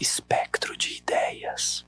espectro de ideias.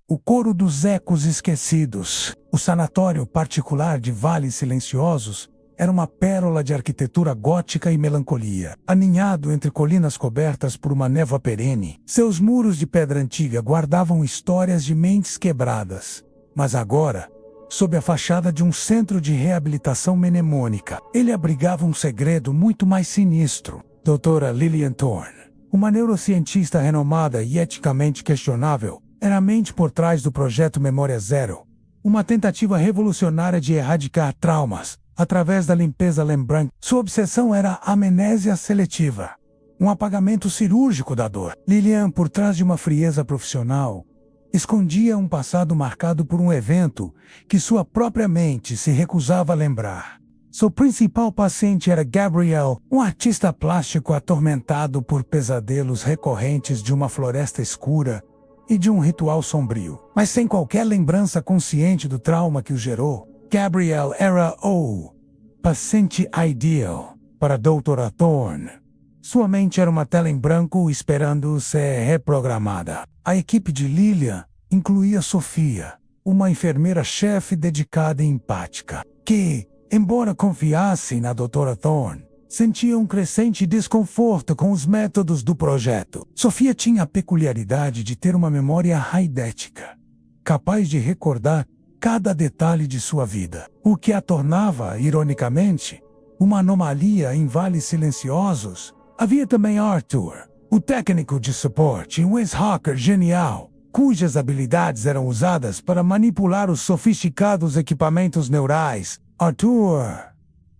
O coro dos ecos esquecidos. O sanatório particular de Vales Silenciosos era uma pérola de arquitetura gótica e melancolia. Aninhado entre colinas cobertas por uma névoa perene, seus muros de pedra antiga guardavam histórias de mentes quebradas. Mas agora, sob a fachada de um centro de reabilitação mnemônica, ele abrigava um segredo muito mais sinistro. Doutora Lillian Thorne, uma neurocientista renomada e eticamente questionável, era a mente por trás do projeto Memória Zero, uma tentativa revolucionária de erradicar traumas através da limpeza lembrante. Sua obsessão era a amnésia seletiva, um apagamento cirúrgico da dor. Lillian, por trás de uma frieza profissional, escondia um passado marcado por um evento que sua própria mente se recusava a lembrar. Seu principal paciente era Gabriel, um artista plástico atormentado por pesadelos recorrentes de uma floresta escura e de um ritual sombrio. Mas sem qualquer lembrança consciente do trauma que o gerou, Gabriel era o paciente ideal para a Doutora Thorne. Sua mente era uma tela em branco esperando ser reprogramada. A equipe de Lillian incluía Sofia, uma enfermeira-chefe dedicada e empática, que, embora confiasse na Doutora Thorne, sentia um crescente desconforto com os métodos do projeto. Sofia tinha a peculiaridade de ter uma memória eidética, capaz de recordar cada detalhe de sua vida, o que a tornava, ironicamente, uma anomalia em Vales Silenciosos. Havia também Arthur, o técnico de suporte, um ex-hacker genial, cujas habilidades eram usadas para manipular os sofisticados equipamentos neurais. Arthur,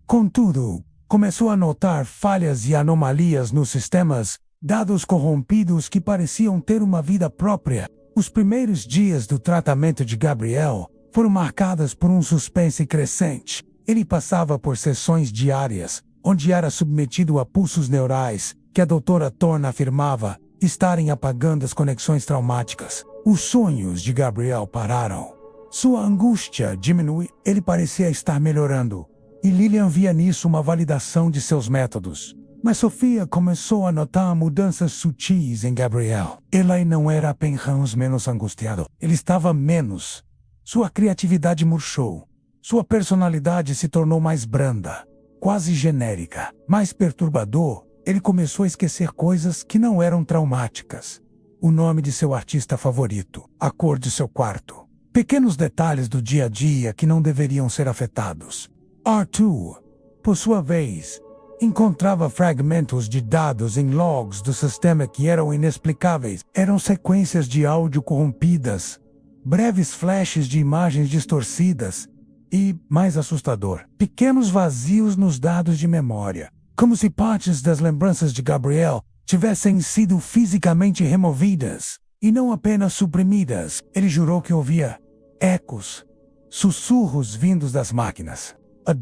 contudo, começou a notar falhas e anomalias nos sistemas, dados corrompidos que pareciam ter uma vida própria. Os primeiros dias do tratamento de Gabriel foram marcadas por um suspense crescente. Ele passava por sessões diárias, onde era submetido a pulsos neurais, que a doutora Thorne afirmava estarem apagando as conexões traumáticas. Os sonhos de Gabriel pararam. Sua angústia diminuiu. Ele parecia estar melhorando, e Lillian via nisso uma validação de seus métodos. Mas Sofia começou a notar mudanças sutis em Gabriel. Ele não era apenas menos angustiado. Ele estava menos. Sua criatividade murchou. Sua personalidade se tornou mais branda, quase genérica. Mais perturbador, ele começou a esquecer coisas que não eram traumáticas. O nome de seu artista favorito, a cor de seu quarto, pequenos detalhes do dia a dia que não deveriam ser afetados. Arthur, por sua vez, encontrava fragmentos de dados em logs do sistema que eram inexplicáveis. Eram sequências de áudio corrompidas, breves flashes de imagens distorcidas e, mais assustador, pequenos vazios nos dados de memória, como se partes das lembranças de Gabriel tivessem sido fisicamente removidas e não apenas suprimidas. Ele jurou que ouvia ecos, sussurros vindos das máquinas. A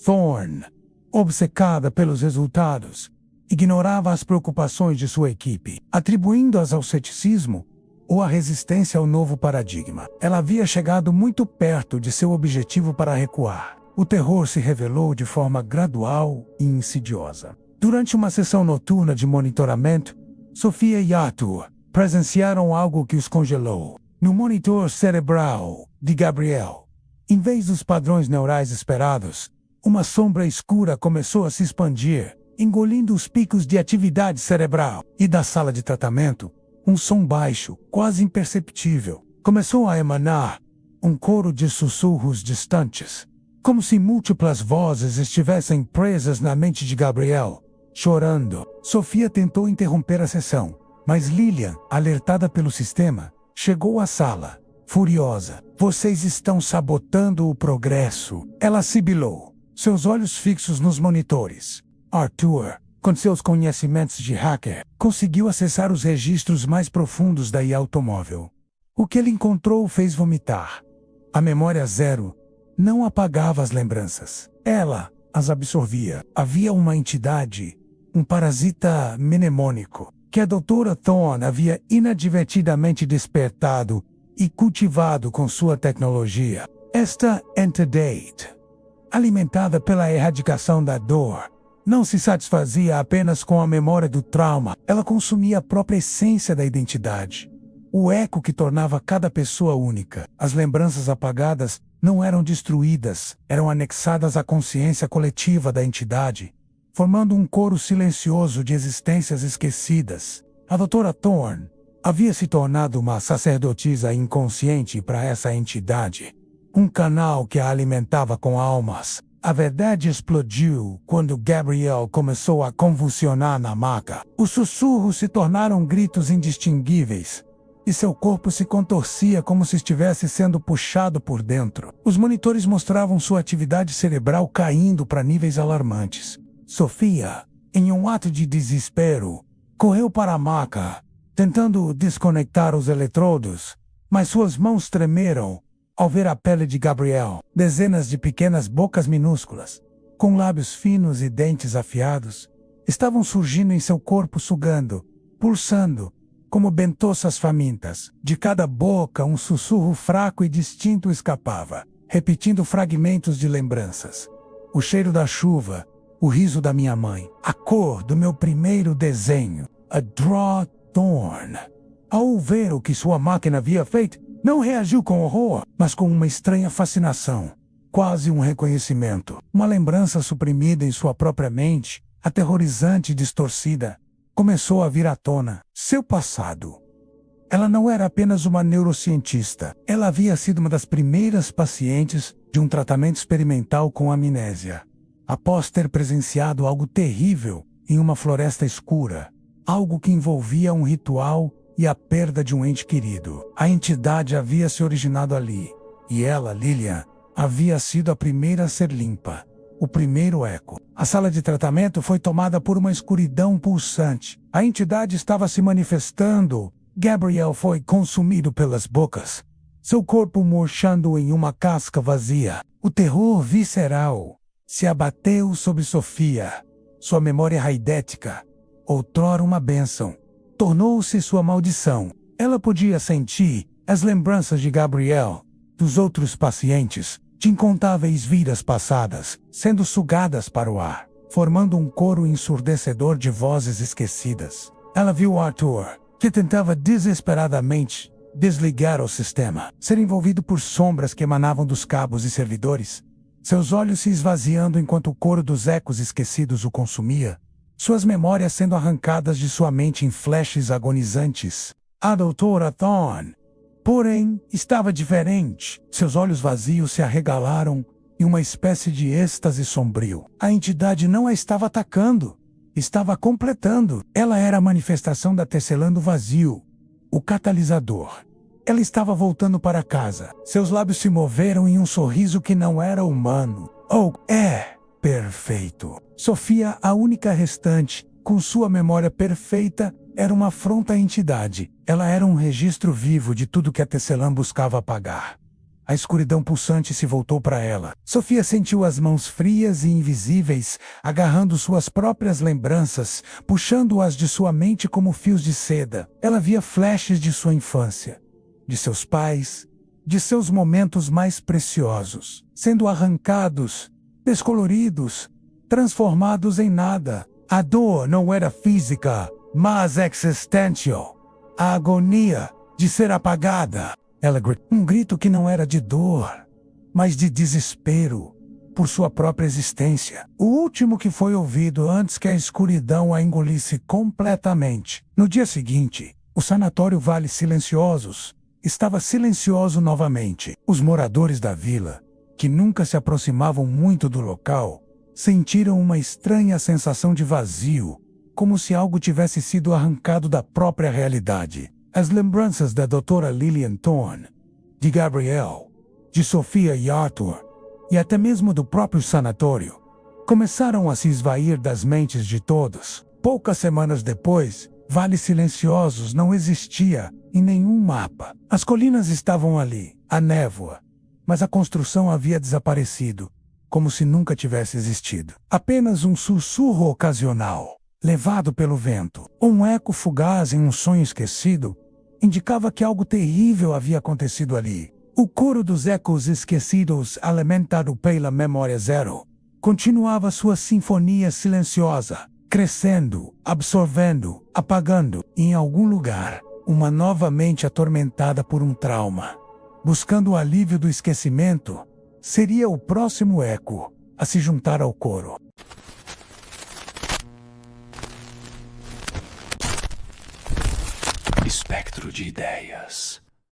Thorne, obcecada pelos resultados, ignorava as preocupações de sua equipe, atribuindo-as ao ceticismo ou à resistência ao novo paradigma. Ela havia chegado muito perto de seu objetivo para recuar. O terror se revelou de forma gradual e insidiosa. Durante uma sessão noturna de monitoramento, Sofia e Arthur presenciaram algo que os congelou. No monitor cerebral de Gabriel, em vez dos padrões neurais esperados, uma sombra escura começou a se expandir, engolindo os picos de atividade cerebral. E da sala de tratamento, um som baixo, quase imperceptível, começou a emanar, um coro de sussurros distantes, como se múltiplas vozes estivessem presas na mente de Gabriel, chorando. Sofia tentou interromper a sessão, mas Lillian, alertada pelo sistema, chegou à sala, furiosa. Vocês estão sabotando o progresso. Ela sibilou, seus olhos fixos nos monitores. Arthur, com seus conhecimentos de hacker, conseguiu acessar os registros mais profundos da IA automóvel. O que ele encontrou o fez vomitar. A memória zero não apagava as lembranças. Ela as absorvia. Havia uma entidade, um parasita mnemônico, que a doutora Thorne havia inadvertidamente despertado e cultivado com sua tecnologia. Esta entidade, alimentada pela erradicação da dor, não se satisfazia apenas com a memória do trauma, ela consumia a própria essência da identidade. O eco que tornava cada pessoa única. As lembranças apagadas não eram destruídas, eram anexadas à consciência coletiva da entidade, formando um coro silencioso de existências esquecidas. A Dra. Thorne havia se tornado uma sacerdotisa inconsciente para essa entidade, um canal que a alimentava com almas. A verdade explodiu quando Gabrielle começou a convulsionar na maca. Os sussurros se tornaram gritos indistinguíveis, e seu corpo se contorcia como se estivesse sendo puxado por dentro. Os monitores mostravam sua atividade cerebral caindo para níveis alarmantes. Sophia, em um ato de desespero, correu para a maca, tentando desconectar os eletrodos, mas suas mãos tremeram ao ver a pele de Gabrielle. Dezenas de pequenas bocas minúsculas, com lábios finos e dentes afiados, estavam surgindo em seu corpo, sugando, pulsando, como bentossas famintas. De cada boca, um sussurro fraco e distinto escapava, repetindo fragmentos de lembranças. O cheiro da chuva, o riso da minha mãe, a cor do meu primeiro desenho. A Dra. Thorne, ao ver o que sua máquina havia feito, não reagiu com horror, mas com uma estranha fascinação, quase um reconhecimento. Uma lembrança suprimida em sua própria mente, aterrorizante e distorcida, começou a vir à tona. Seu passado. Ela não era apenas uma neurocientista. Ela havia sido uma das primeiras pacientes de um tratamento experimental com amnésia. Após ter presenciado algo terrível em uma floresta escura, algo que envolvia um ritual e a perda de um ente querido. A entidade havia se originado ali, e ela, Lillian, havia sido a primeira a ser limpa. O primeiro eco. A sala de tratamento foi tomada por uma escuridão pulsante. A entidade estava se manifestando. Gabrielle foi consumido pelas bocas, seu corpo murchando em uma casca vazia. O terror visceral se abateu sobre Sophia. Sua memória raidética, outrora uma bênção, tornou-se sua maldição. Ela podia sentir as lembranças de Gabrielle, dos outros pacientes, de incontáveis vidas passadas, sendo sugadas para o ar, formando um coro ensurdecedor de vozes esquecidas. Ela viu Arthur, que tentava desesperadamente desligar o sistema, ser envolvido por sombras que emanavam dos cabos e servidores, seus olhos se esvaziando enquanto o coro dos ecos esquecidos o consumia, suas memórias sendo arrancadas de sua mente em flashes agonizantes. A Dra. Thorne, porém, estava diferente. Seus olhos vazios se arregalaram em uma espécie de êxtase sombrio. A entidade não a estava atacando, estava completando. Ela era a manifestação da tecelã do vazio, o catalisador. Ela estava voltando para casa. Seus lábios se moveram em um sorriso que não era humano. Oh, perfeito. Sophia, a única restante, com sua memória perfeita, era uma afronta à entidade. Ela era um registro vivo de tudo que a tecelã buscava apagar. A escuridão pulsante se voltou para ela. Sophia sentiu as mãos frias e invisíveis, agarrando suas próprias lembranças, puxando-as de sua mente como fios de seda. Ela via flashes de sua infância, de seus pais, de seus momentos mais preciosos, sendo arrancados, descoloridos, transformados em nada. A dor não era física, mas existential. A agonia de ser apagada. Ela gritou um grito que não era de dor, mas de desespero por sua própria existência. O último que foi ouvido antes que a escuridão a engolisse completamente. No dia seguinte, o sanatório Vale Silenciosos estava silencioso novamente. Os moradores da vila, que nunca se aproximavam muito do local, sentiram uma estranha sensação de vazio, como se algo tivesse sido arrancado da própria realidade. As lembranças da Dra. Lillian Thorne, de Gabrielle, de Sophia e Arthur, e até mesmo do próprio sanatório, começaram a se esvair das mentes de todos. Poucas semanas depois, Vale Silenciosos não existia em nenhum mapa. As colinas estavam ali, a névoa, mas a construção havia desaparecido, como se nunca tivesse existido. Apenas um sussurro ocasional, levado pelo vento, um eco fugaz em um sonho esquecido, indicava que algo terrível havia acontecido ali. O coro dos ecos esquecidos, alimentado pela memória zero, continuava sua sinfonia silenciosa, crescendo, absorvendo, apagando, e em algum lugar, uma nova mente atormentada por um trauma. Buscando o alívio do esquecimento, seria o próximo eco a se juntar ao coro. Espectro de ideias.